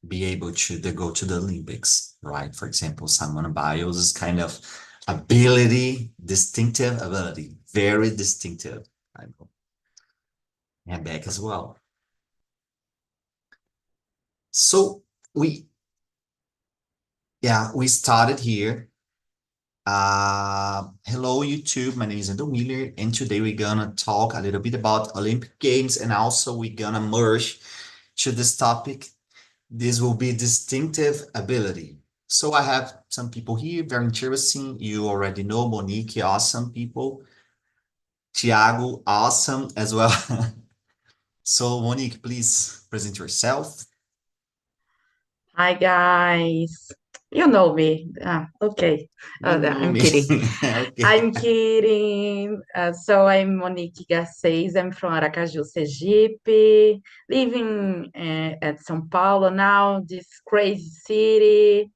be able to go to the Olympics, right? For example, Simone Biles is kind of ability, distinctive ability, very distinctive. I know. And back as well. So we, yeah, we started here. Hello, YouTube. My name is Endo Miller, and today we're gonna talk a little bit about Olympic Games, and also we're gonna merge to this topic. This will be distinctive ability. So I have some people here, very interesting. You already know Monique, awesome people. Thiago, awesome as well. So Monique, please present yourself. Hi guys. You know me. Okay. You know I'm me. kidding. Okay. I'm kidding. So I'm Monique Garcês. I'm from Aracaju, Sergipe, living at São Paulo now, this crazy city.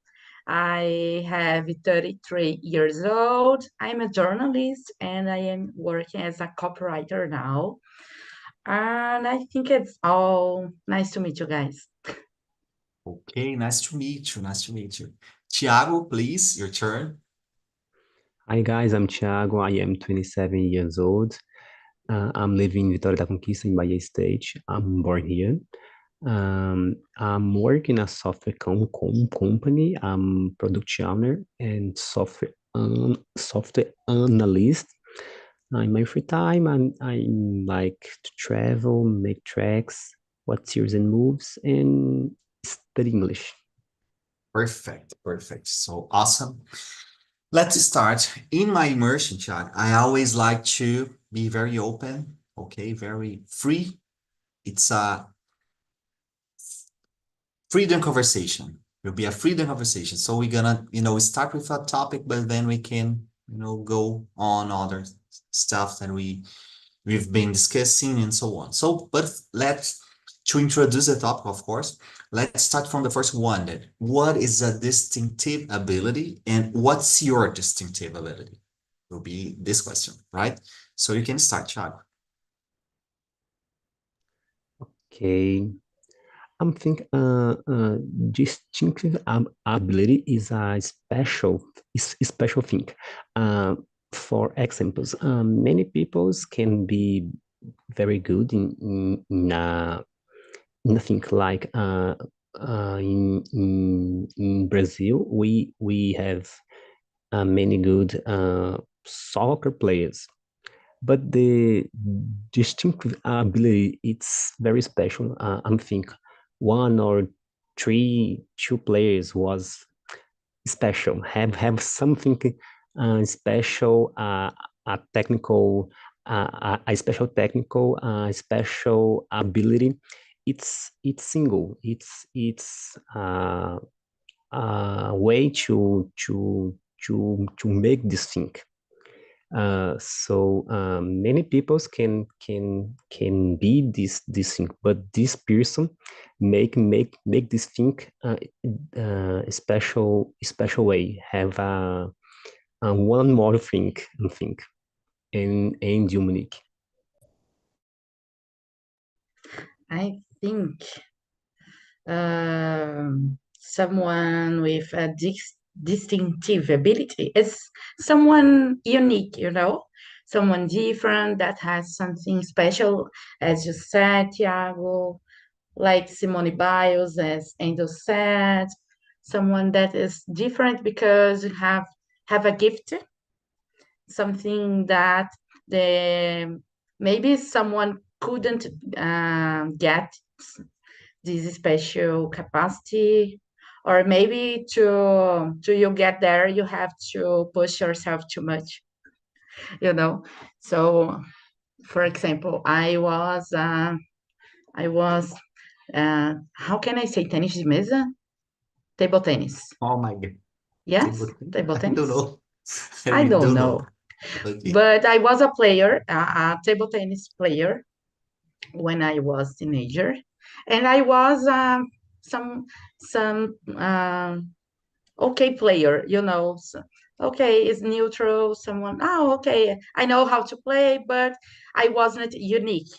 I have 33 years old. I'm a journalist and I am working as a copywriter now. And I think it's all nice to meet you guys. Okay, nice to meet you. Nice to meet you. Thiago, please, your turn. Hi guys, I'm Thiago. I am 27 years old. I'm living in Vitória da Conquista in Bahia State. I'm born here. I'm working a software company. I'm product owner and software analyst. In my free time, I like to travel, make tracks, watch series and moves, and study English. Perfect, perfect. So awesome. Let's start. In my immersion chat, I always like to be very open, okay, very free. It's a freedom conversation. It'll be a freedom conversation. So we're gonna, start with a topic, but then we can, go on other stuff that we've been discussing and so on. So, but let's to introduce the topic, of course, let's start from the first one. That what is a distinctive ability, and what's your distinctive ability? Will be this question, right? So you can start, Chad. Okay. I'm think distinctive ability is a special thing. Uh, for examples, many peoples can be very good in a thing like in Brazil we have many good soccer players, but the distinctive ability it's very special. I'm think one or two players was special, have something special, a technical, a special technical, special ability. It's single. It's a way to make this thing. So many people can be this thing, but this person make this thing special way. Have a one more thing I think and unique. I think someone with a distinctive ability is someone unique, someone different that has something special, as you said, Tiago, like Simone Biles, as Endo said, someone that is different because you have a gift, something that the maybe someone couldn't get this special capacity, or maybe to you get there you have to push yourself too much, you know so for example, I was how can I say tennis de mesa, table tennis. Oh my God. Yes, table I don't tennis. know. I I really don't don't know. know, Okay. but I was a player, a table tennis player, when I was teenager, and I was some okay player, okay, it's neutral. Someone, oh, okay, I know how to play, but I wasn't unique.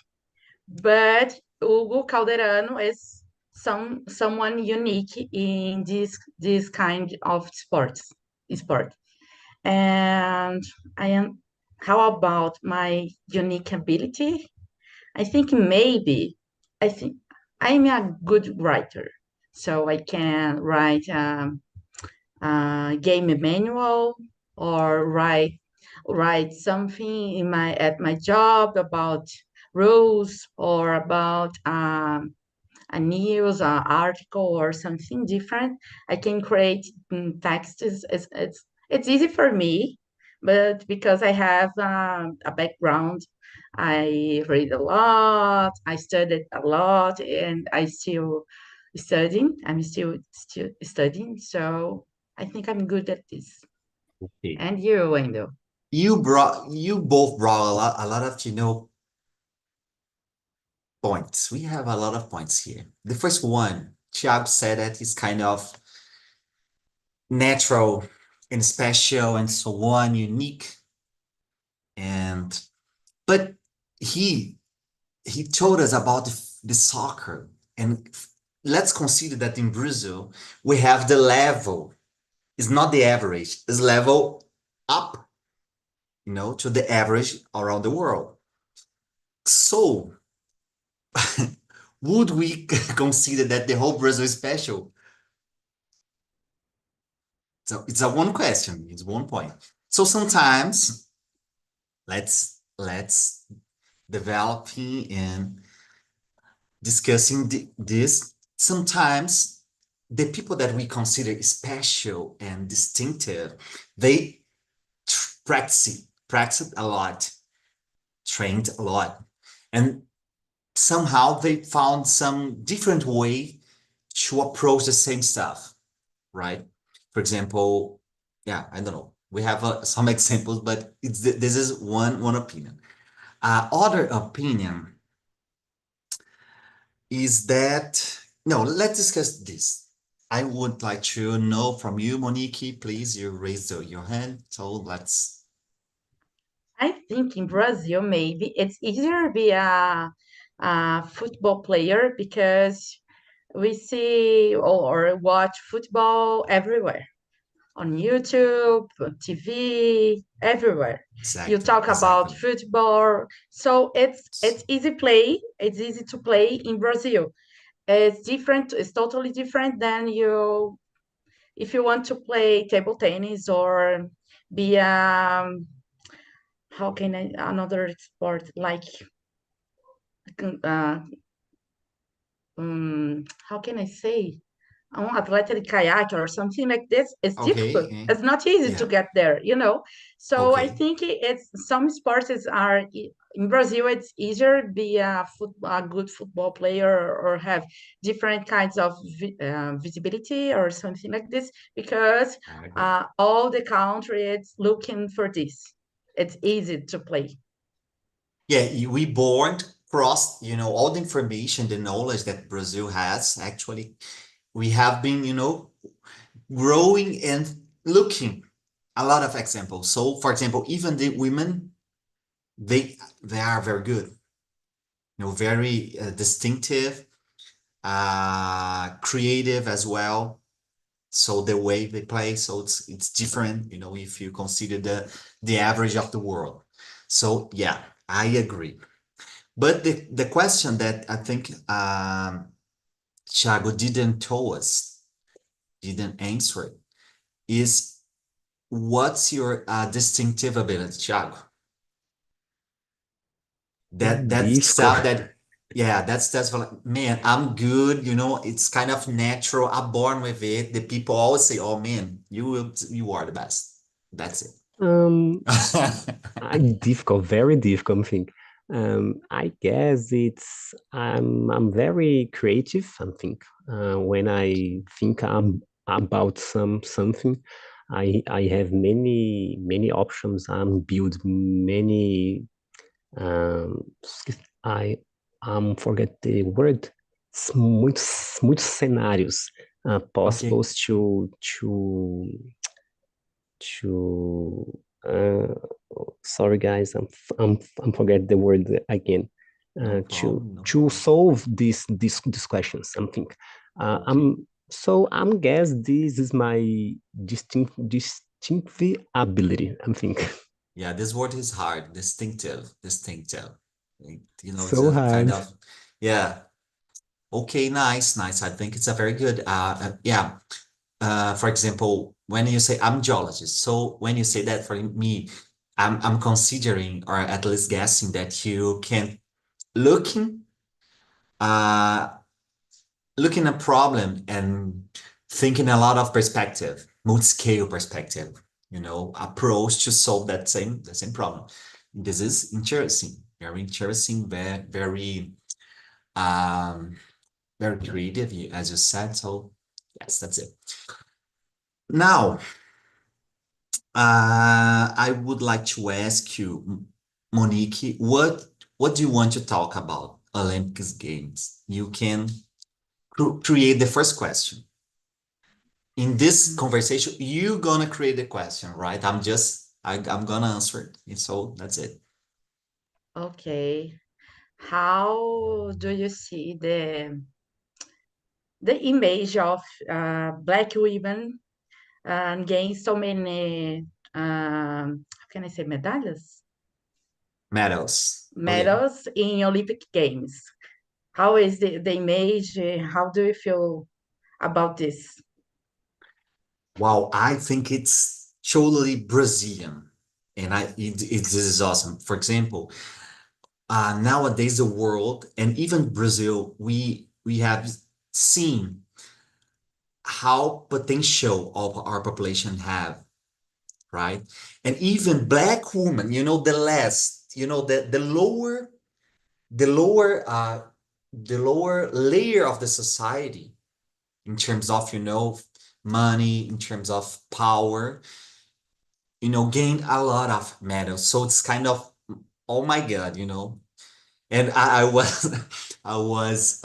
But Hugo Calderano is someone unique in this kind of sport. And I am. How about my unique ability? I think maybe I think I'm a good writer, so I can write game manual or write something in my at my job about rules or about a news article or something different. I can create text. It's easy for me, but because I have a background, I read a lot, I studied a lot, and I still studying. I'm still studying, so I think I'm good at this. Okay. And you, Wendell? You both brought a lot of, points. We have a lot of points here. The first one, Thiago said that is kind of natural and special and so on, unique. But he told us about the soccer. And let's consider that in Brazil, we have the level. It's not the average, it's level up, to the average around the world. So would we consider that the whole Brazil is special? So it's a one question, it's one point. So sometimes let's developing and discussing this. Sometimes the people that we consider special and distinctive, they practice a lot, trained a lot, and somehow they found some different way to approach the same stuff, right? For example, yeah, I don't know. We have some examples, but this is one opinion. Other opinion is that, no, let's discuss this. I would like to know from you, Monique, please, you raised your hand, so let's. I think in Brazil, maybe it's easier to be a football player because we see or watch football everywhere on YouTube, on TV, everywhere. You talk about Exactly. football, so it's easy play. It's easy to play in Brazil. It's different. It's totally different than you if you want to play table tennis or be how can I another sport like uh, how can I say atleta de kayak or something like this. It's difficult. Okay, It's not easy to yeah, get there. So I okay. think it's some sports are in Brazil. It's easier to be a good football player or have different kinds of visibility or something like this because I agree. all the country is looking for this. It's easy to play. Yeah, we born cross, all the information, the knowledge that Brazil has, actually, we have been, growing and looking a lot of examples. So, for example, even the women, they are very good, very distinctive, creative as well. So the way they play, so it's different, if you consider the average of the world. So yeah, I agree. But the question that I think Thiago didn't tell us, didn't answer it, is what's your distinctive ability, Thiago? That stuff Difficult. that, yeah, that's like, man, I'm good, it's kind of natural. I'm born with it. The people always say, oh man, you are the best. That's it. Um, Difficult, very difficult thing. I guess I'm very creative. I think when I think about something, I have many options. Build many. Um, I forget the word. Muitos cenários Okay. possibles to sorry guys, I'm forget the word again. No to problem, no to problem. solve these questions. Something. Okay. I'm guess this is my distinctive ability. I'm thinking. Yeah, this word is hard. Distinctive, distinctive. You know, it's So a kind hard. of, yeah. Okay, nice, nice. I think it's a very good, yeah. For example, when you say I'm geologist, so when you say that for me, I'm considering or at least guessing that you can looking uh looking a problem and thinking a lot of perspective, multi-scale perspective, approach to solve the same problem. This is interesting, um very creative, as you said. So yes, that's it. Now, I would like to ask you, Monique, what do you want to talk about Olympics Games? You can create the first question. In this Mm. conversation, you're gonna create the question, right? I'm gonna answer it. And so that's it. Okay. How do you see the image of Black women gain so many, how can I say, medallas? Medals. Okay. Medals in Olympic Games. How is the image? How do you feel about this? Wow, I think it's totally Brazilian. And this is awesome. For example, nowadays the world and even Brazil, we have seen how potential of our population have, right? And even black women, the last, the lower the lower layer of the society in terms of, money, in terms of power, gained a lot of medals. So it's kind of, oh my God, And I was I was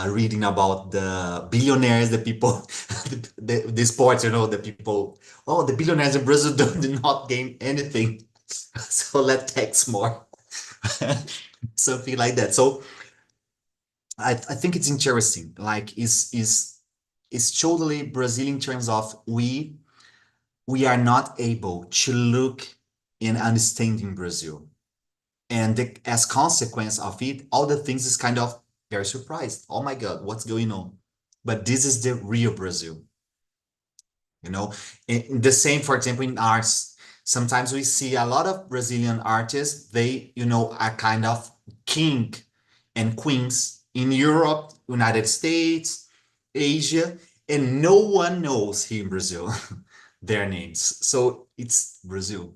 reading about the billionaires, the people, the sports, the people. Oh, the billionaires in Brazil do not gain anything, so let's tax more, something like that. So I think it's interesting. Like, is totally Brazil in terms of we are not able to look and understanding Brazil. And as consequence of it, all the things is kind of very surprised. Oh my God, what's going on? But this is the real Brazil, you know. The same, for example, in arts. Sometimes we see a lot of Brazilian artists. They, are kind of king and queens in Europe, United States, Asia, and no one knows here in Brazil their names. So it's Brazil.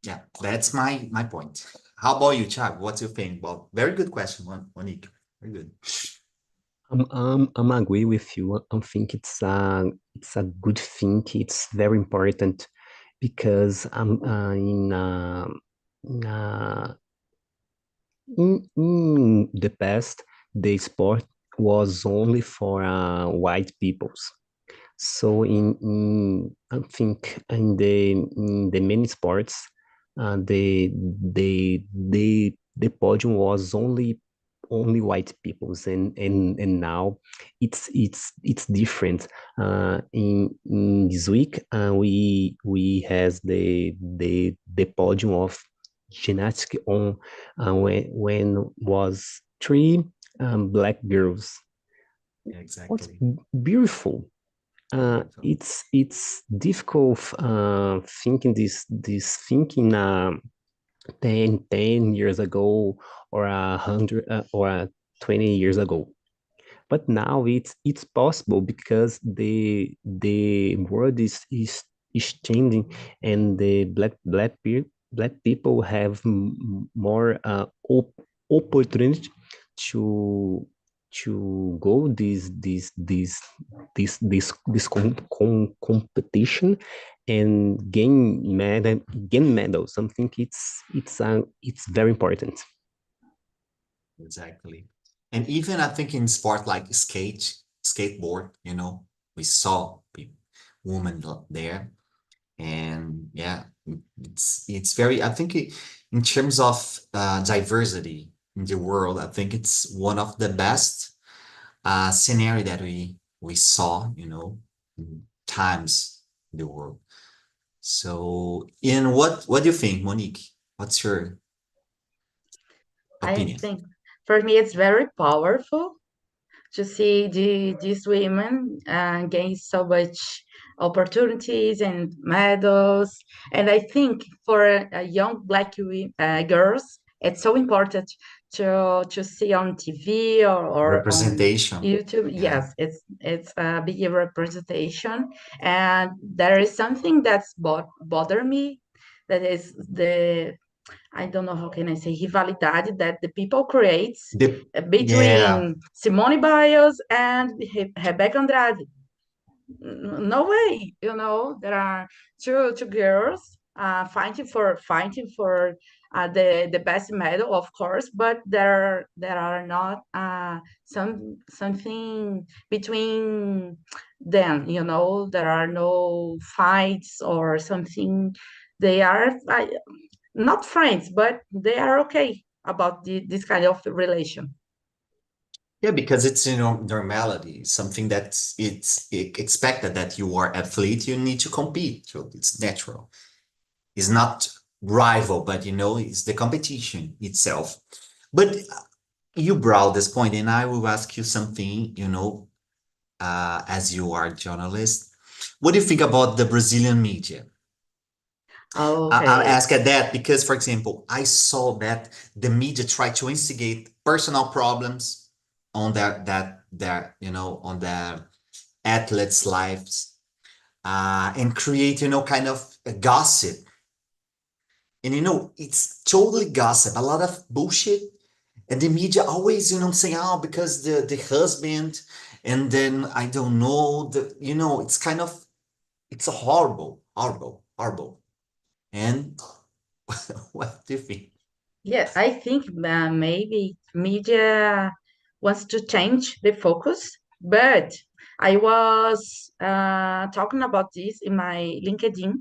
Yeah, that's my point. How about you, Chad? What's your thing? Well, very good question, Monique. Very good. I'm agree with you. I think it's a good thing. It's very important because in, uh, in the past the sport was only for white peoples. So in I think in the many sports, the podium was only white peoples, and now it's different. In this week, we has the podium of gymnastics on, when was three black girls. Yeah, What's exactly. beautiful. Beautiful. It's difficult thinking this thinking 10 years ago, or 100 or 20 years ago. But now it's possible because the world is changing, and the black people have more opportunity to go this competition and gain medals. Something it's very important. Exactly. And even I think in sport like skateboard, we saw people, women there. And yeah, it's very, I think in terms of diversity in the world, I think it's one of the best scenario that we saw, in times in the world. So, in what do you think, Monique? What's your I opinion? think for me it's very powerful to see these women gain so much opportunities and medals. And I think for young Black girls, it's so important to see on TV or on Representation. YouTube. Yeah. Yes, it's a big representation, and there is something that's bother me. That is the I don't know how can I say rivalidade that the people creates Yeah. between Simone Biles and Rebecca Andrade. No way, there are two girls fighting for the best medal, of course, but there are not something between them. There are no fights or something. They are not friends, but they are okay about this kind of relation. Yeah, because it's normality, something that's it's expected that you are athlete, you need to compete. So it's natural. It's not rival, but it's the competition itself. But you brought this point, and I will ask you something, as you are a journalist. What do you think about the Brazilian media? I'll Okay. ask at that because, for example, I saw that the media tried to instigate personal problems on on their athletes' lives, and create, kind of a gossip. And it's totally gossip, a lot of bullshit. And the media always, saying, oh, because the husband, and then I don't know, it's kind of, it's a horrible, horrible, horrible. And what do you think? Yeah, I think maybe media wants to change the focus, but I was talking about this in my LinkedIn.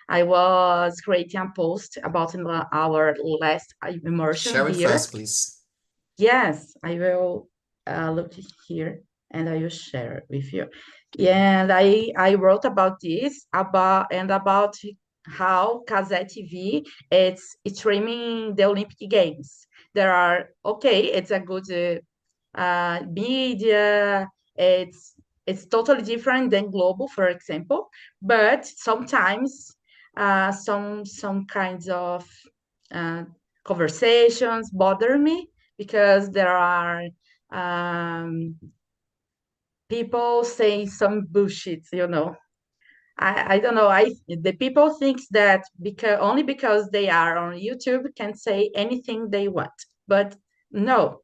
I was creating a post about our last immersion Share with here. us, please. Yes, I will look here and I will share it with you. Okay. Yeah, and I wrote about this about how Kazé TV it's streaming the Olympic Games. There are okay, it's a good media. It's totally different than Global, for example, but sometimes some kinds of uh, conversations bother me because there are um, people saying some bullshit. I don't know. The people thinks that because they are on YouTube can say anything they want, but no,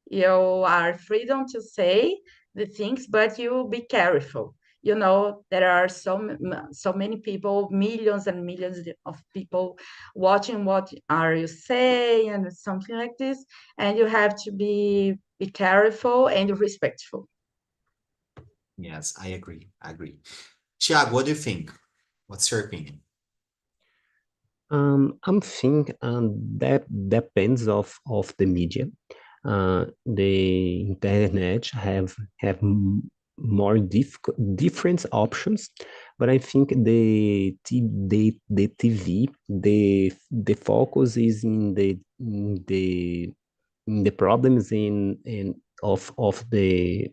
you are freedom to say the things, but you be careful. There are so many people, millions and millions of people watching what are you saying and something like this, and you have to be careful and respectful. Yes, I agree. I agree. Tiago, what do you think? What's your opinion? I'm think that depends of the media. The internet more different options, but I think the TV the focus is in the problems in of the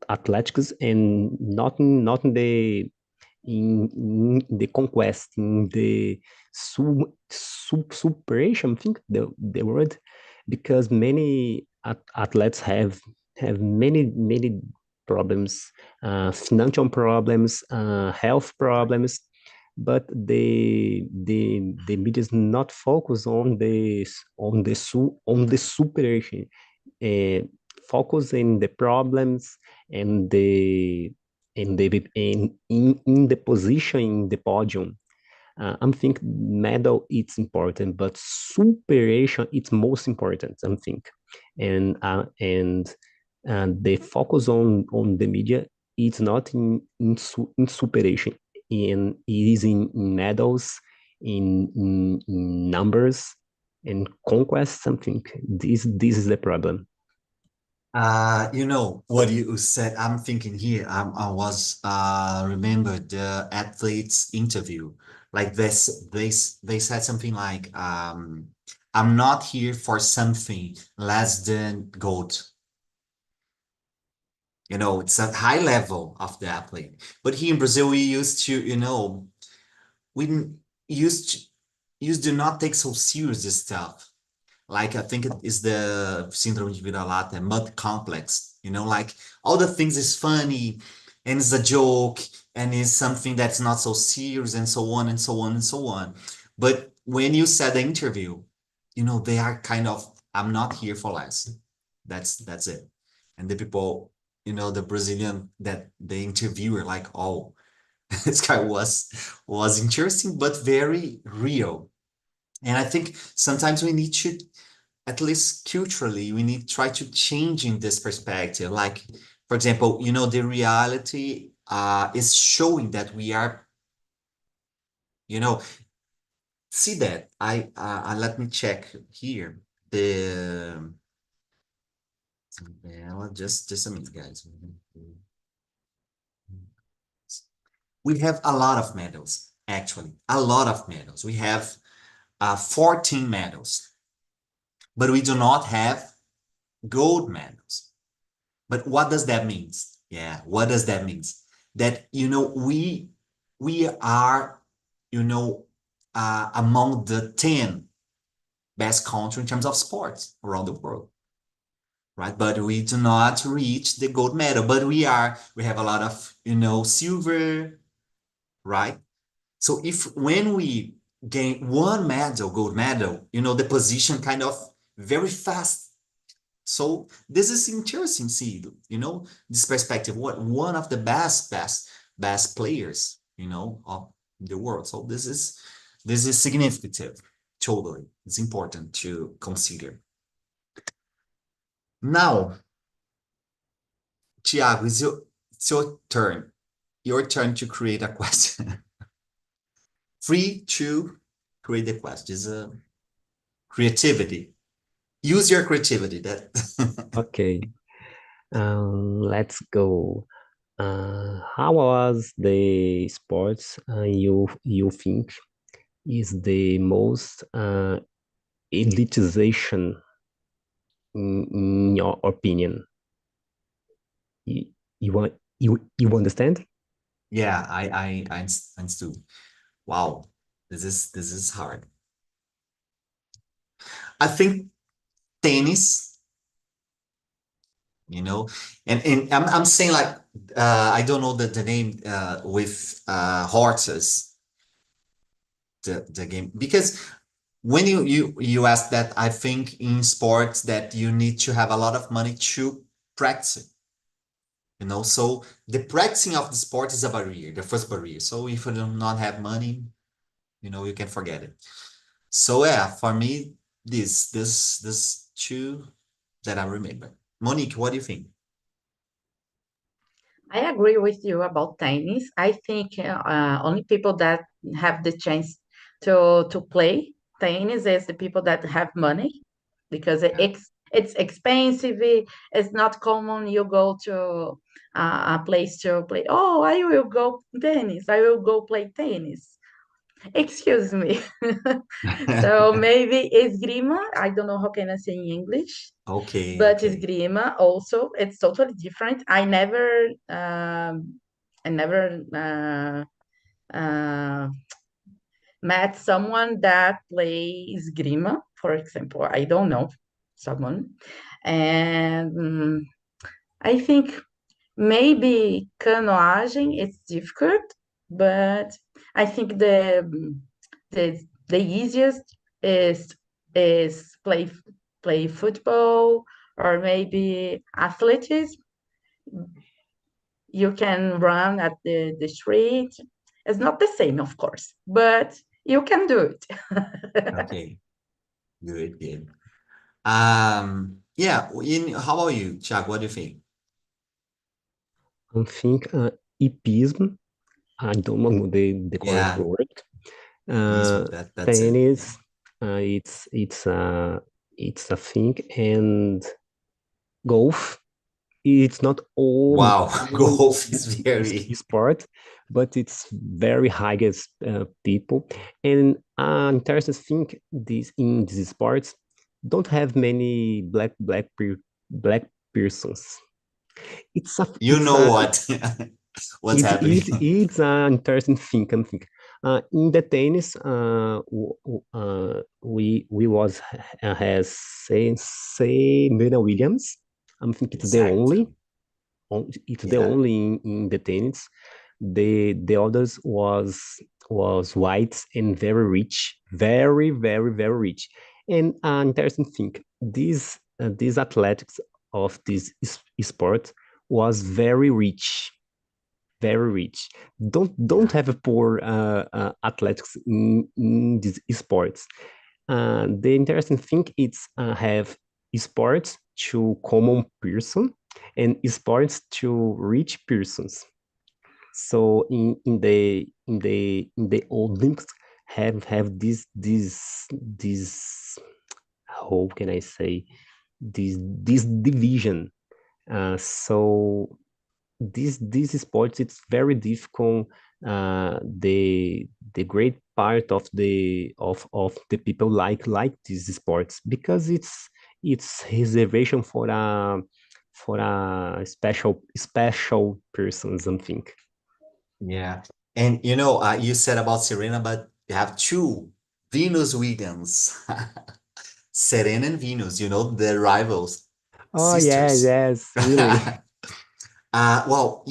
athletics and not in the conquest, in the superation, I think the word, because many athletes have many problems, financial problems, health problems, but the media is not focused on the superation, uh, focus in the problems and in the position in the podium. I'm think medal it's important, but superation it's most important. I'm think, and the focus on the media it's not in superation, in it is in medals, in numbers, and conquest something. This is the problem. You know what you said. I'm thinking here. I was remember the athletes interview. Like this, they said something like, "I'm not here for something less than gold." You know, it's a high level of the athlete. But here in Brazil, we used to, you know, we used used to not take so serious this stuff. Like I think it is the syndrome de vira-lata, mud complex, you know, like all the things is funny and it's a joke and is something that's not so serious and so on and so on and so on. But when you said the interview, you know, they are kind of, I'm not here for less. That's it. And the people, you know, the Brazilian that the interviewer like, oh, this guy was interesting, but very real. And I think sometimes we need to, at least culturally, we need to try to change in this perspective. Like, for example, you know, the reality is showing that we are, you know, see that. Let me check here. The just a minute, guys. We have a lot of medals, actually, a lot of medals. We have 14 medals, but we do not have gold medals. But what does that mean? Yeah, what does that mean? That, you know, we are, you know, among the 10 best countries in terms of sports around the world, right? But we do not reach the gold medal, but we have a lot of, you know, silver, right? So if when we gain one medal, gold medal, you know, the position kind of very fast. So this is interesting, see, you know, this perspective, what one of the best players, you know, of the world. So this is significant, totally. It's important to consider. Now, Tiago, it's your turn. Your turn to create a question. Free to create the question. It's a creativity. Use your creativity. That Okay, let's go. How was the sports you think is the most elitization in your opinion? You, you understand? yeah, I understood. Wow, this is hard. I think tennis, you know, and I'm saying like I don't know the name with horses, the game, because when you ask that, I think in sports that you need to have a lot of money to practice, you know. So the practicing of the sport is a barrier, the first barrier. So if you do not have money, you know, you can forget it. So yeah, for me, this two that I remember. Monique, what do you think? I agree with you about tennis. I think only people that have the chance to play tennis is the people that have money because Yeah. it's expensive. It's not common. You go to a place to play. Oh, I will go tennis. I will go play tennis. Excuse me. So maybe esgrima. I don't know how can I say in English, Okay, but okay. esgrima also it's totally different. I never met someone that plays esgrima, for example. I don't know someone, and I think maybe canoagem it's difficult, but I think the easiest is play football or maybe athletics. You can run at the street. It's not the same, of course, but you can do it. Okay, good, good. Yeah, how about you, Chuck? What do you think? I think hipism, I don't know the correct Yeah, word. Ismo, that's it. Tennis, Yeah. it's a thing, and golf. It's not Wow, all golf is very. sport, but it's very highest people. And interesting thing, this in these sports don't have many black persons. It's a You it's know a what? What's happening? it's an interesting thing. I think. In the tennis, we was has say Serena Williams. I think it's the Exactly. Yeah. only in the tennis. The others was white and very rich, very rich. And an interesting thing, these athletics of this sport was very rich. Don't Yeah. have a poor athletics in these sports. The interesting thing is have sports to common person and sports to rich persons. So in the Olympics have this how can I say this division. So this sports it's very difficult. The great part of the people like these sports because it's reservation for a special person something. Yeah. And you said about Serena, but you have two Venus Williams, Serena and Venus, the rivals, Oh yeah, sisters. yes, really. Well,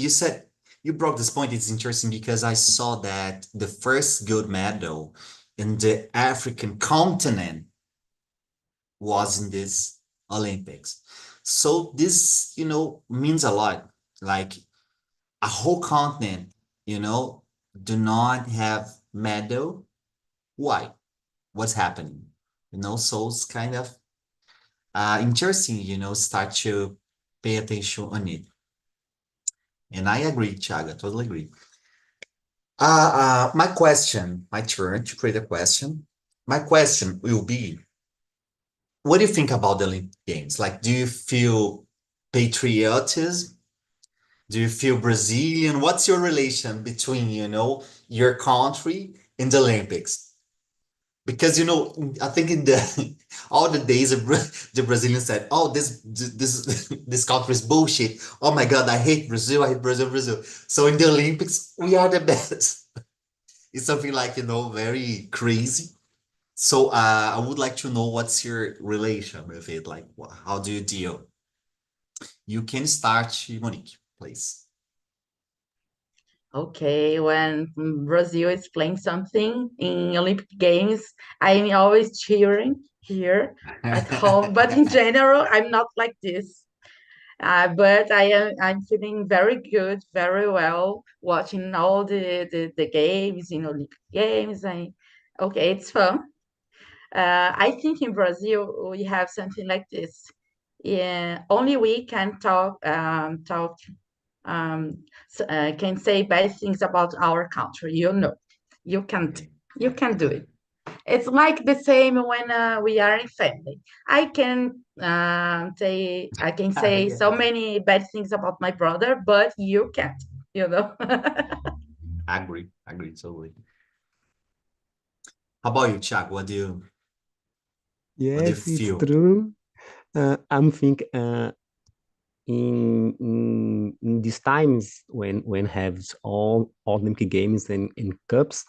you brought this point. It's interesting because I saw that the first gold medal in the African continent was in this Olympics. So this, means a lot. Like a whole continent, do not have medal. Why? What's happening? So it's kind of interesting, start to pay attention on it. And I agree, Chaga, totally agree. My turn to create a question. My question will be, what do you think about the Olympic Games? Like, do you feel patriotism? Do you feel Brazilian? What's your relation between, your country and the Olympics? Because, I think in the all the days the Brazilians said, "Oh, this this country is bullshit. Oh my God, I hate Brazil. I hate Brazil, Brazil." So in the Olympics, we are the best. It's something like, very crazy. So I would like to know what's your relation with it. Like, how do you deal? You can start, Monique, please. Okay, when Brazil is playing something in Olympic Games, I'm always cheering here at home. But in general, I'm not like this. But I'm feeling very good, very well, watching all the games in Olympic Games. Okay, it's fun. I think in Brazil we have something like this. Yeah, only we can talk can say bad things about our country. You can't Okay. you can do it. It's like the same when we are in family. I can say so Yes. many bad things about my brother, but you can't. You know. Agree, agree, totally. How about you, Chuck? What do you Yes, it's feel? true. I'm think in these times when have all Olympic games and cups,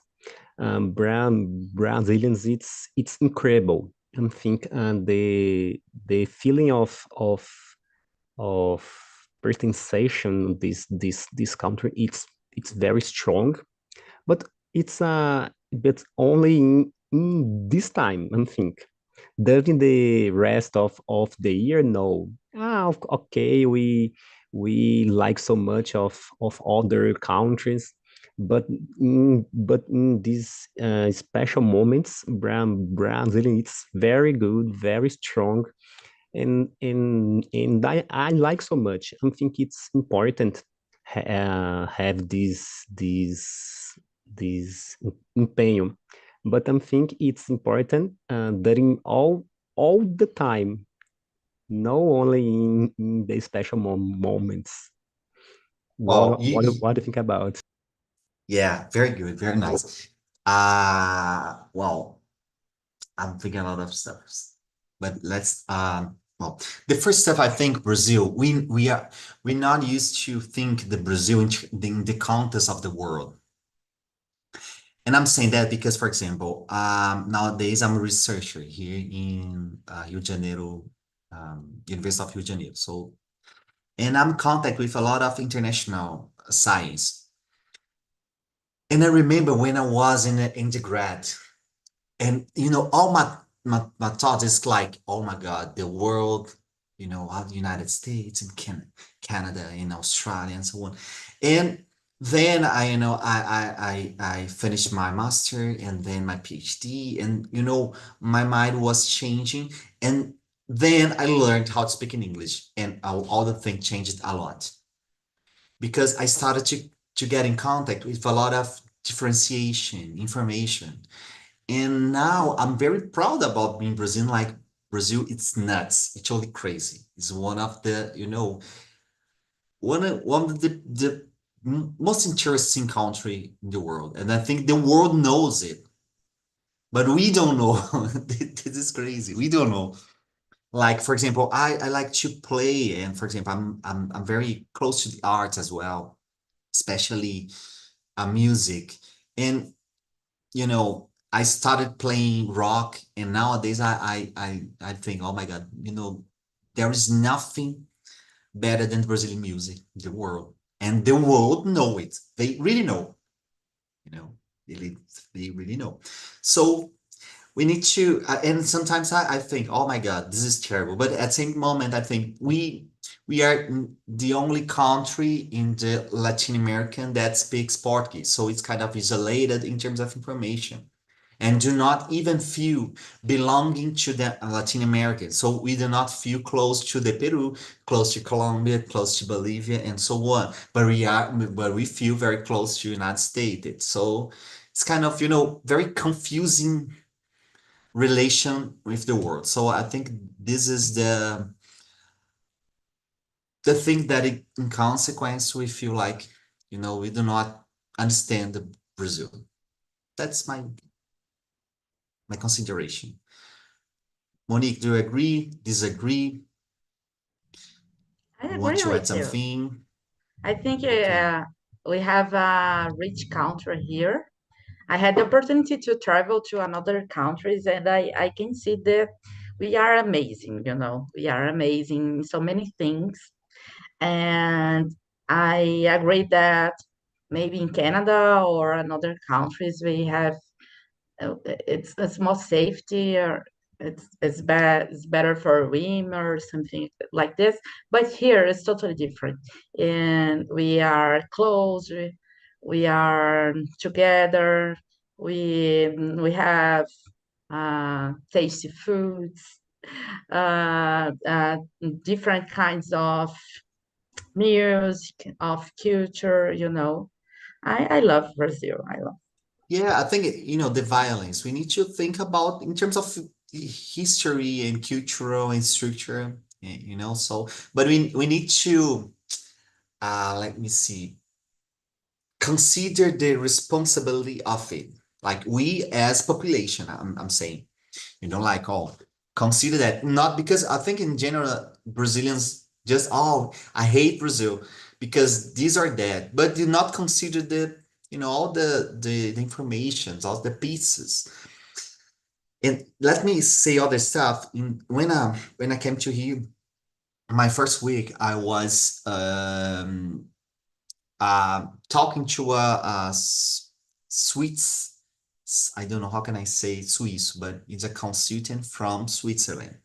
Brazilians it's incredible. I think the feeling of pertention this country it's very strong, but it's but only in this time I think. During the rest of the year, no. Okay, we like so much of other countries, but in these special moments, Brazil it's very good, very strong, and I like so much. I think it's important have this empenho. But I think it's important that in all the time, not only in the special moments. Well, What do you think about? yeah, very good, very nice. Well, I'm thinking a lot of stuff, but let's well, the first step, I think Brazil. We're not used to think the Brazil in the context of the world. And I'm saying that because, for example, nowadays I'm a researcher here in Rio de Janeiro, University of Rio de Janeiro. So, and I'm in contact with a lot of international science. And I remember when I was in the undergrad, and all my thoughts is like, oh my God, the world, all the United States and Canada and Australia and so on. And then I finished my master and then my PhD, and my mind was changing. And then I learned how to speak in English, and all the thing changed a lot because I started to get in contact with a lot of differentiation information. And now I'm very proud about being Brazilian. Like Brazil, it's nuts. It's totally crazy. It's one of the, one of the most interesting country in the world. And I think the world knows it, but we don't know. This is crazy. We don't know. Like, for example, I like to play, and for example, I'm very close to the arts as well, especially music. And I started playing rock, and nowadays I think, oh my God, there is nothing better than Brazilian music in the world, and the world know it. They really know, you know, they, they really know. So we need to, and sometimes I think, oh my God, this is terrible. But at the same moment, I think we are the only country in the Latin American that speaks Portuguese. So it's kind of isolated in terms of information and do not even feel belonging to the Latin America. So we do not feel close to the Peru, close to Colombia, close to Bolivia, and so on. But we feel very close to United States. So it's kind of, very confusing relation with the world. So I think this is the thing that in consequence we feel like, we do not understand the Brazil. That's my consideration. Monique, do you agree? Disagree? I You want agree to add with you. something? I think Okay. we have a rich country here. I had the opportunity to travel to another countries, and I can see that we are amazing, we are amazing in so many things. And I agree that maybe in Canada or another countries we have it's more safety, or it's better for women or something like this. But here it's totally different, and we are close. We are together. We have tasty foods, uh, uh, different kinds of music, of culture. I love Brazil. I love. Yeah, I think, the violence, we need to think about in terms of history and cultural and structure, so, but we need to, let me see, consider the responsibility of it. Like we as population, I'm saying, like, oh, consider that, not because I think in general Brazilians just, oh, I hate Brazil because these are that, but do not consider all the informations, all the pieces. And let me say other stuff. When I came to here, my first week, I was talking to a Swiss, I don't know how can I say Swiss, but it's a consultant from Switzerland.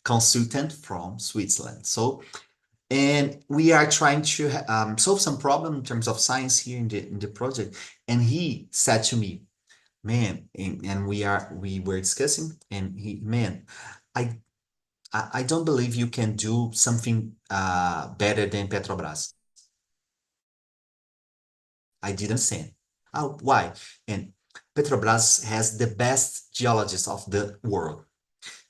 Consultant from Switzerland. So, and we are trying to solve some problem in terms of science here in the project. And he said to me, man, and we were discussing, and man, I I don't believe you can do something better than Petrobras. I didn't understand. Oh, why? And Petrobras has the best geologists of the world.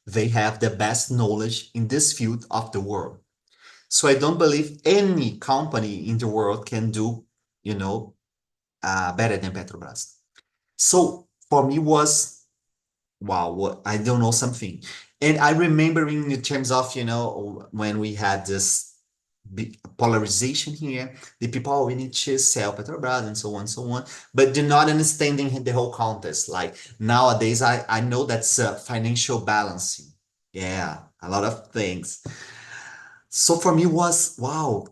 They have the best knowledge in this field of the world. So I don't believe any company in the world can do, you know, better than Petrobras. So for me was, wow, what, I don't know something. And I remember in terms of, when we had this polarization here, the people, oh, we need to sell Petrobras and so on, so on, but do not understanding the whole context. Like nowadays, I know that's financial balancing. Yeah, a lot of things. So for me was, wow,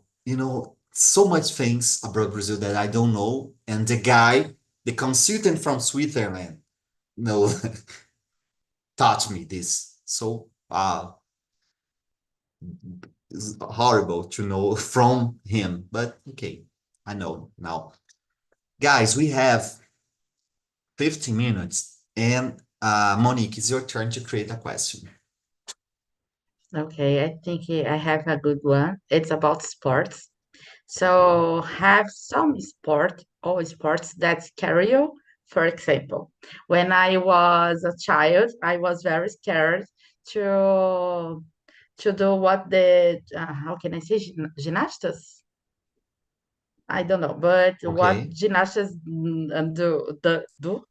so much things about Brazil that I don't know. And the guy, the consultant from Switzerland, no, taught me this. So it's horrible to know from him, but okay, I know now. Guys, we have 50 minutes, and Monique, it's your turn to create a question. Okay, I think I have a good one. It's about sports. So have some sport or sports that scare you. For example, when I was a child, I was very scared to do what the how can I say gymnastics? I don't know, but what Okay. gymnastics do.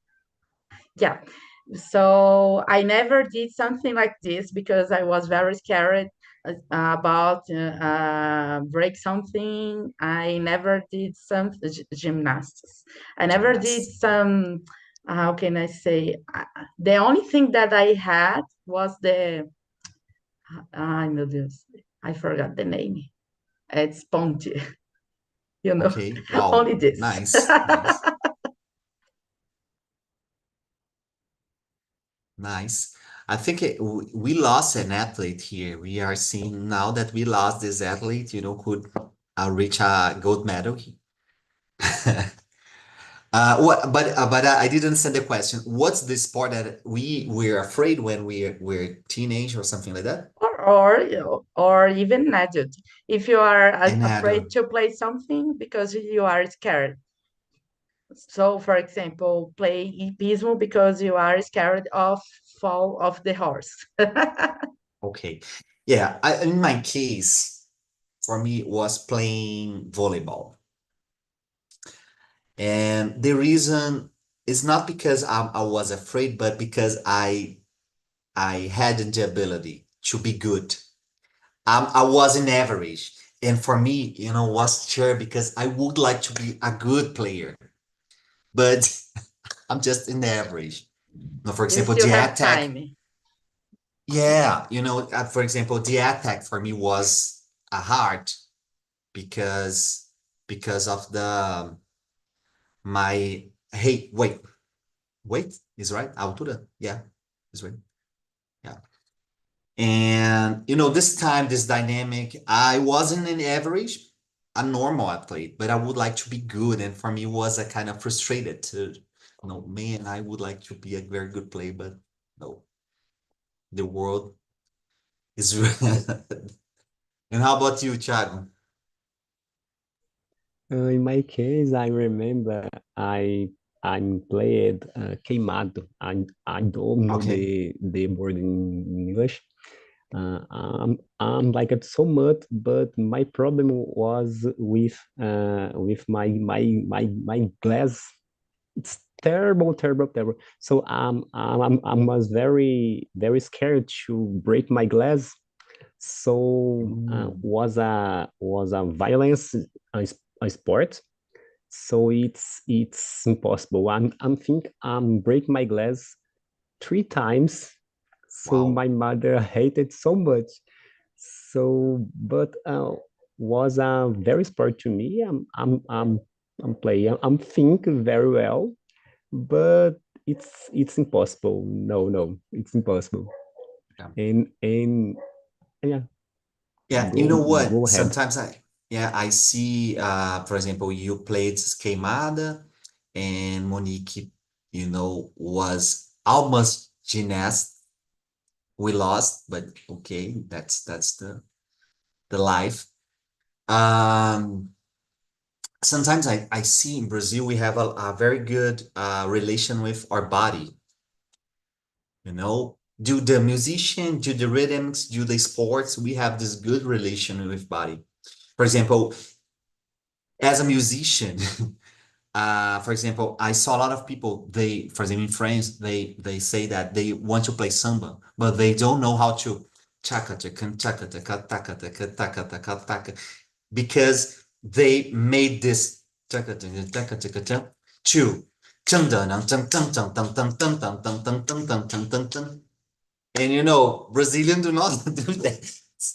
Yeah. So I never did something like this because I was very scared about break something. I never did some gymnastics. I never did Gymnastics. some, how can I say, the only thing that I had was the, I know this, I forgot the name. It's Ponte, Okay. only Wow. this. Nice. Nice. Nice. I think we lost an athlete here. We are seeing now that we lost this athlete, could reach a gold medal. But I didn't understand the question. What's the sport that we were afraid when we're teenage or something like that? Or even an adult. If you are An afraid adult. to play something because you are scared. So, for example, play hipismo because you are scared of fall off the horse. Okay. Yeah, in my case, for me, it was playing volleyball. And the reason is not because I was afraid, but because I had the ability to be good. I was an average. And for me, was sure because I would like to be a good player, but I'm just an average. Now, for You example, still the have attack, time. yeah, for example, the attack for me was a hard because of the my hey, wait, is right? Altura, yeah, is right. Yeah. And this time, this dynamic, I wasn't an average, a normal athlete, but I would like to be good. And for me, it was a kind of frustrated to, man, I would like to be a very good player, but no, the world is. And how about you, Thiago? In my case, I remember I played queimado. I don't know Okay. the word in English. I'm like it so much, but my problem was with my glass. It's terrible, terrible, terrible. So I was very scared to break my glass. So Mm. was a violence a sport. So it's impossible. I'm think I'm break my glass 3 times. So Wow. my mother hated so much. So, but was a very sport to me. I'm playing. I'm think very well, but it's impossible. No, no, it's impossible. Yeah. And yeah, Yeah, you go know what? go ahead. Sometimes I see, for example, you played Queimada and Monique, was almost gymnast. We lost, but okay, that's the life. Um, sometimes I see in Brazil we have a very good relation with our body. You know, do the musician, do the rhythms, do the sports, we have this good relation with body. For example, as a musician, for example, I saw a lot of people, they, for example, in France, they say that they want to play samba, but they don't know how to chaka chaka chaka chaka taka taka taka taka taka because they made this chaka chaka chaka chaka chaka to chang dang dang dang dang dang dang dang dang dang dang dang dang dang dang dang. And you know, Brazilian do not do that.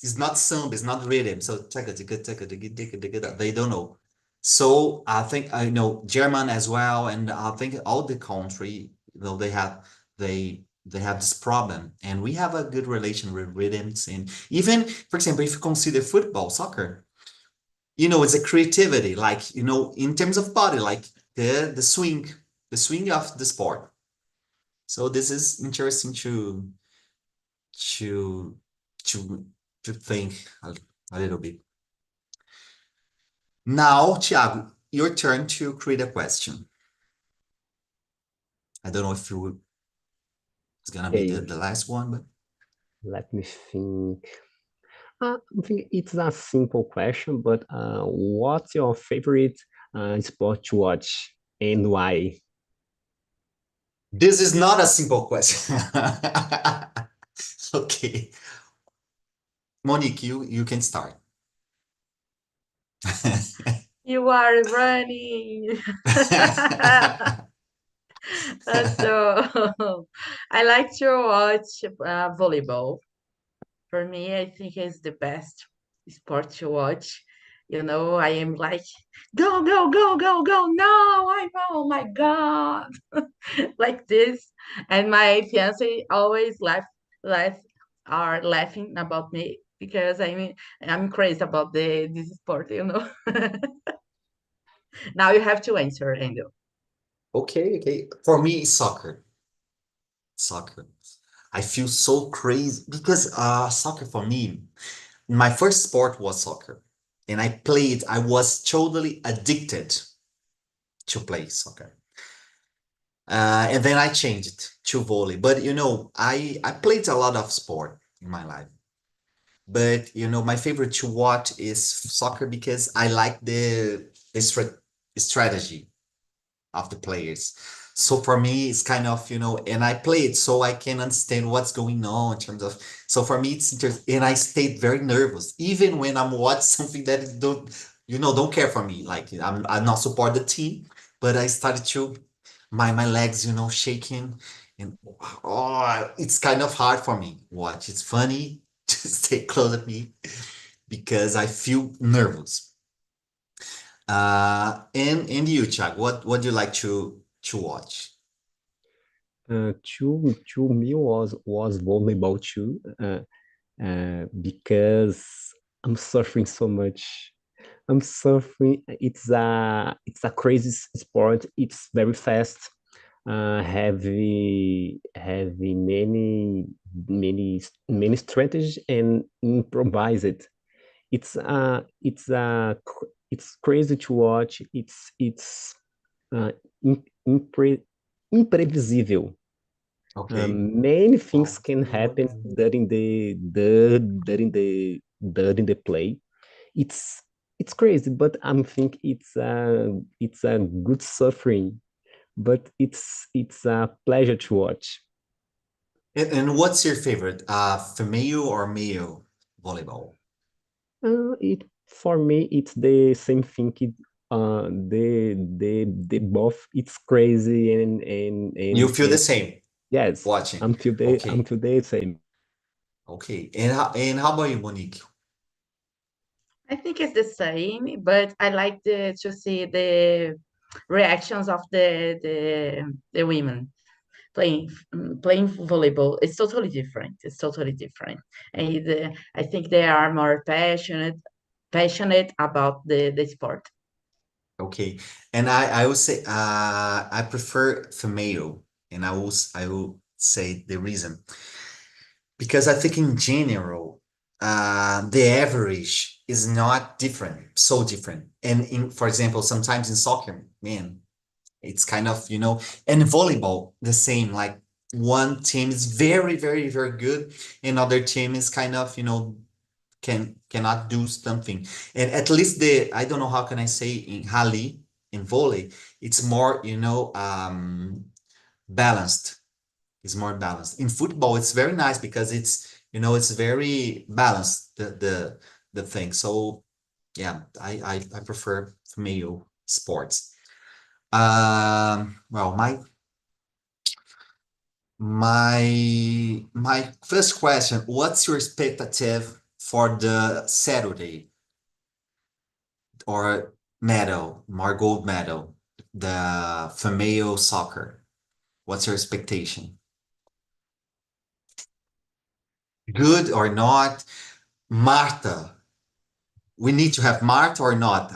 It's not samba, it's not rhythm. So they don't know. So I think I know German as well, and I think all the country, you know, they have this problem, and we have a good relation with rhythms. And even, for example, if you consider football, soccer, you know, it's a creativity, like you know, in terms of body, like the swing of the sport. So this is interesting to to to think a little bit. Now, Thiago, your turn to create a question. I don't know if it's gonna be Okay, the last one, but let me think. I think it's a simple question, but what's your favorite sport to watch and why? this is not a simple question. Okay, Monique, you can start. You are running. So I like to watch volleyball. For me, I think it's the best sport to watch. You know, I am like, go, go, go, go, go. No, I know, oh my God, like this. And my fiance always laugh, are laughing about me because I mean, I'm crazy about this sport, you know. Now you have to answer, Angel. Okay, okay. For me, it's soccer. Soccer. I feel so crazy because soccer for me, my first sport was soccer. And I was totally addicted to play soccer. And then I changed to volley. But you know, I played a lot of sport in my life. But you know, my favorite to watch is soccer because I like the strategy of the players. So for me, it's kind of, you know, and I play it so I can understand what's going on in terms of. So for me, it's interesting, and I stayed very nervous, even when I'm watching something that don't, you know, don't care for me. Like I'm not support the team, but I started to my legs, you know, shaking, and it's kind of hard for me. Watch, it's funny to stay close at me because I feel nervous. And you, Chuck, what do you like to watch? To me was volleyball too, because I'm suffering so much. I'm suffering. It's a crazy sport. It's very fast. Have many strategies and improvise it. It's crazy to watch. It's uh, in, impre, imprevisível. Okay. Many things Oh, can happen during the play. It's it's crazy, but I think it's a good suffering, but it's a pleasure to watch. and what's your favorite? Female or male volleyball? It for me it's the same thing. The both it's crazy You feel the and same yes, watching. I'm Okay. today same. Okay. And how about you, Monique? I think it's the same, but I like to see the reactions of the women playing volleyball. It's totally different. It's totally different, and I think they are more passionate about the sport. Okay. And I will say I prefer female, and I will say the reason because I think in general. the average is not different, so different. And for example, sometimes in soccer, man, it's kind of, and volleyball, the same, like one team is very, very, very good, and other team is kind of, cannot do something. And at least I don't know how can I say in Hali, in volley, it's more, balanced. It's more balanced. In football, it's very nice because it's very balanced, the thing. So yeah, I prefer male sports. Well, my first question, what's your expectative for the Saturday or medal, more gold medal, the female soccer? What's your expectation? Good or not? Marta, we need to have Marta or not?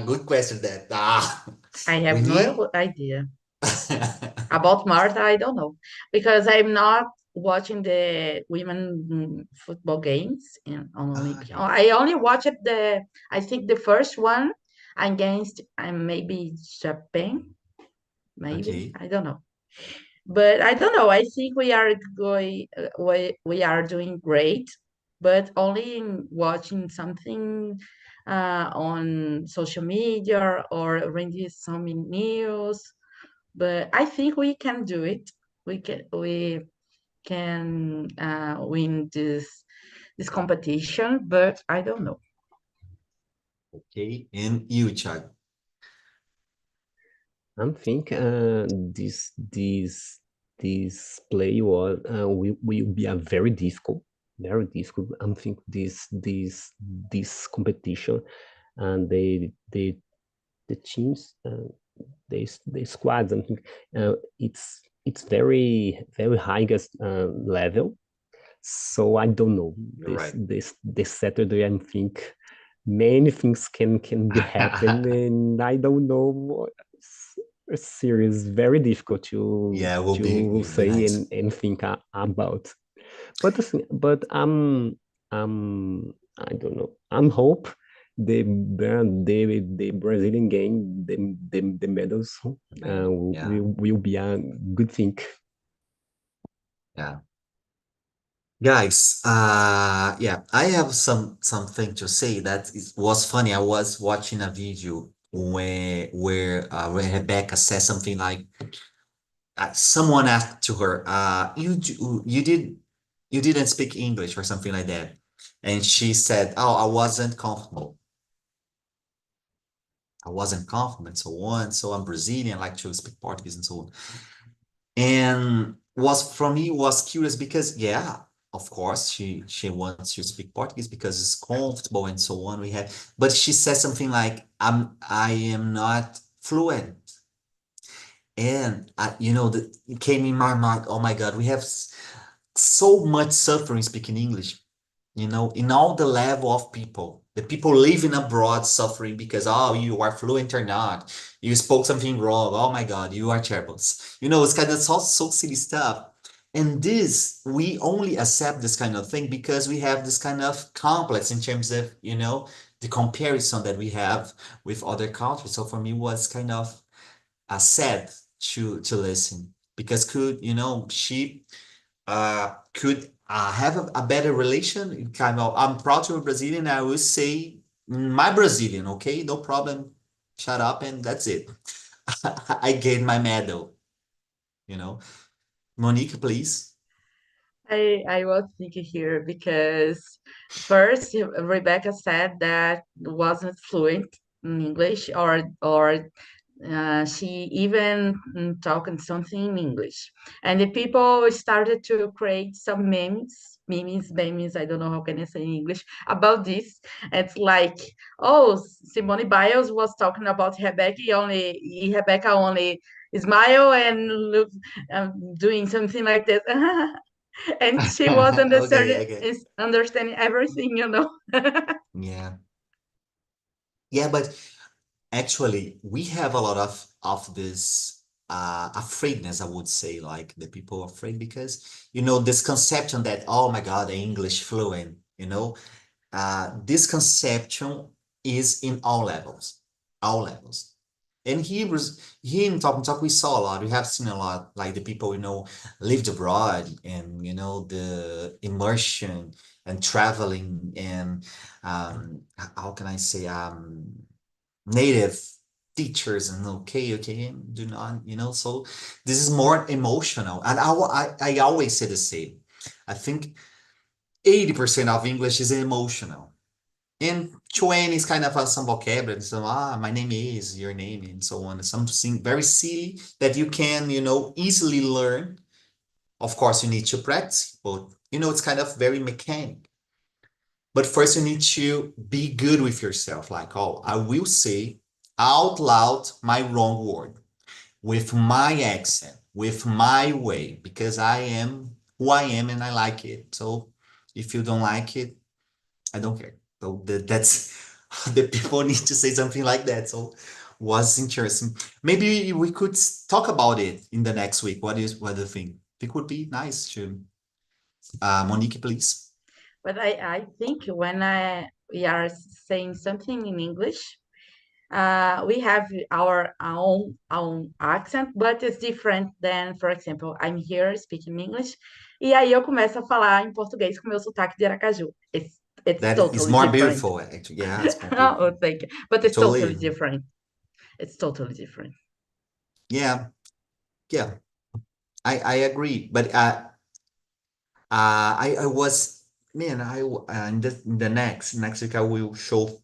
Good question that. I We have need. no idea. About Martha, I don't know because I'm not watching the women football games on Olympic. Okay. I only watched I think the first one against maybe Japan, maybe Okay. I don't know. But I don't know. I think we are going, we are doing great, but only in watching something on social media or reading some news. But I think we can do it. We can win this competition, but I don't know. Okay. And you, Chad. I think this play will be a very difficult, very difficult. I think this competition and the teams, the squads. I think it's very highest level. So I don't know You're right. this Saturday. I think many things can be happen, and I don't know. It's serious, very difficult Yeah, to will be say nice. and think about. But I don't know. I'm hope the Brazilian game the medals Yeah. will be a good thing. Yeah. Guys, yeah, I have something to say that was funny. I was watching a video where Rebecca said something like, someone asked to her, you didn't speak English or something like that, and she said, "Oh, I wasn't comfortable. I wasn't comfortable, and so on. So I'm Brazilian, I like to speak Portuguese and so on." And was for me was curious because yeah, of course she wants to speak Portuguese because it's comfortable and so on. But she says something like, I am not fluent. And it came in my mind, oh my God, we have so much suffering speaking English, in all the level of people. The people living abroad suffering because, oh, you are fluent or not. You spoke something wrong. Oh my God, you are terrible. It's kind of so silly stuff. And this, we only accept this kind of thing because we have this kind of complex in terms of, the comparison that we have with other countries. So for me, it was kind of sad to listen because she could have a better relation. Kind of, I'm proud to be Brazilian. I will say my Brazilian, okay, no problem. Shut up, and that's it. I gained my medal. You know, Monique, please. I was thinking here because first Rebecca said that wasn't fluent in English or she even talking something in English. And the people started to create some memes, I don't know how can I say in English, about this. It's like, oh, Simone Biles was talking about Rebecca only smile and look, doing something like this. And she was Okay, okay. understanding everything. Yeah. Yeah, but actually, we have a lot of this afraidness, I would say, like the people are afraid because this conception that, oh my God, the English fluent. you know. This conception is in all levels, all levels. And here in Talk, we saw a lot. We have seen a lot, like the people lived abroad, and the immersion and traveling, and how can I say, native teachers, and okay, do not, so this is more emotional. And I always say the same. I think 80% of English is emotional. And 20 is kind of some vocabulary. So, my name is, your name, and so on. Something very silly that you can, easily learn. Of course, you need to practice, but, it's kind of very mechanic. But first, you need to be good with yourself. Like, oh, I will say out loud my wrong word with my accent, with my way, because I am who I am and I like it. So if you don't like it, I don't care. So that's the people need to say something like that. So was interesting. Maybe we could talk about it in the next week. What do you think? It would be nice to. Monique, please. But I think when we are saying something in English, we have our own accent, but it's different than, for example, I'm here speaking English, e aí eu começo a falar em português com meu sotaque de Aracaju. It's That is totally more different. beautiful, actually. Yeah, it's more Oh, beautiful. thank you. But it's totally Totally. different. It's totally different. Yeah, yeah. I agree. But I was, man, in the next week I will show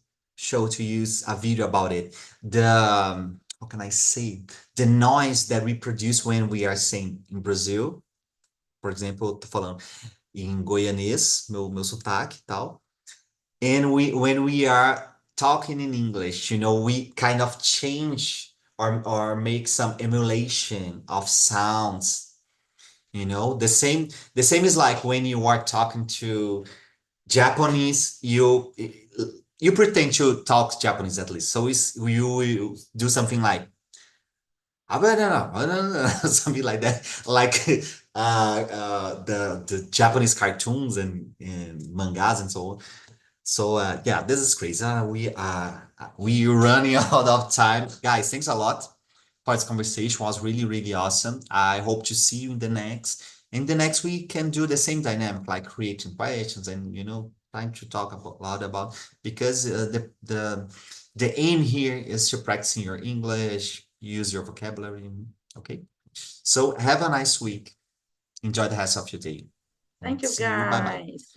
to use a video about it. The how can I say, the noise that we produce when we are saying in Brazil, por exemplo, tô falando em goianês, meu sotaque e tal. And when we are talking in English, we kind of change or make some emulation of sounds. The same is like when you are talking to Japanese, you pretend to talk Japanese at least. So you do something like something like that, like the Japanese cartoons and mangas and so on. So yeah, this is crazy. We running out of time, guys. Thanks a lot for this conversation. Was really really awesome. I hope to see you in the next. In the next we can do the same dynamic, like creating questions and time to talk about loud about, because the aim here is to practicing your English, use your vocabulary. Okay, so have a nice week. Enjoy the rest of your day. Thank you, See you. Bye bye. guys.